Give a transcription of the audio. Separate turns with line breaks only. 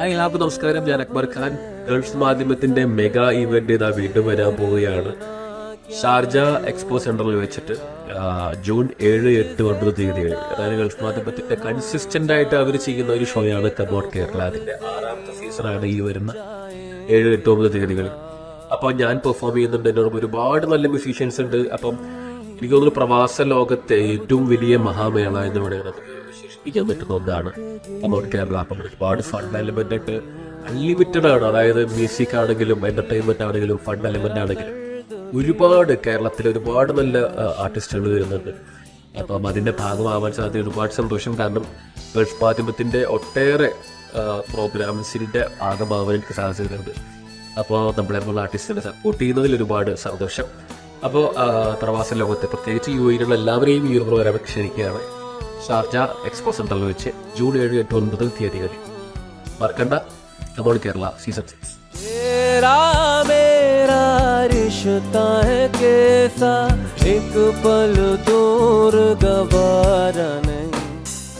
Hi എല്ലാവർക്കും നമസ്കാരം. ഞാൻ അക്ബർ ഖാൻ. ഗൾഫ് മാധ്യമത്തിന്റെ മെഗാ ഇവന്റ് ഇതാ വീണ്ടും വരാൻ പോവുകയാണ്. ഷാർജ എക്സ്പോ സെന്ററിൽ വെച്ചിട്ട് ജൂൺ 7, 8, 9 തീയതികൾ. അതായത് ഗൾഫ് മാധ്യമത്തിന്റെ കൺസിസ്റ്റന്റ് ആയിട്ട് അവർ ചെയ്യുന്ന ഒരു ഷോയാണ് കബോട്ട് കേരള. അതിന്റെ 6ാമത്തെ സീസണാണ് ഈ വരുന്ന 7, 8, 9 തീയതികൾ. അപ്പോൾ ഞാൻ പെർഫോം ചെയ്യുന്നുണ്ട്. എന്നോട് ഒരുപാട് നല്ല മ്യൂസീഷ്യൻസ് ഉണ്ട്. അപ്പം എനിക്ക് തോന്നുന്നു പ്രവാസ ലോകത്തെ ഏറ്റവും വലിയ മഹാമേള എന്ന് പറയുന്നത് വിശേഷിപ്പിക്കാൻ പറ്റുന്ന ഒന്നാണ് കബോട്ട് കേരള. അപ്പം ഒരുപാട് ഫണ്ട് എലിമെന്റ് ആയിട്ട് അൺലിമിറ്റഡ് ആണ്. അതായത് മ്യൂസിക് ആണെങ്കിലും എന്റർടൈൻമെന്റ് ആണെങ്കിലും ഫണ്ട് എലിമെന്റ് ആണെങ്കിലും ഒരുപാട് കേരളത്തിൽ ഒരുപാട് നല്ല ആർട്ടിസ്റ്റുകൾ വരുന്നുണ്ട്. അപ്പം അതിന്റെ ഭാഗമാവാൻ സാധ്യത ഒരുപാട് സന്തോഷം. കാരണം ഗൾഫ് മാധ്യമത്തിന്റെ ഒട്ടേറെ പ്രോഗ്രാംസിന്റെ ഭാഗമാവാൻ എനിക്ക് സാധ്യതയുണ്ട്. അപ്പോൾ നമ്മളെന്നുള്ള ആർട്ടിസ്റ്റിനെ സപ്പോർട്ട് ചെയ്യുന്നതിൽ ഒരുപാട് സന്തോഷം. അപ്പോൾ പ്രവാസ ലോകത്തെ പ്രത്യേകിച്ച് UAE എല്ലാവരെയും ഈ ഒരു പ്രോഗ്രാം ക്ഷണിക്കുകയാണ്. ഷാർജ എക്സ്പോ സെന്ററിൽ വെച്ച് ജൂൺ 7, 8, 9 തീയതികളിൽ. മറക്കണ്ട, കബോട്ട് കേരള സീസൺ 6.
रिश्ता है कैसा एक पल दूर गवारा ने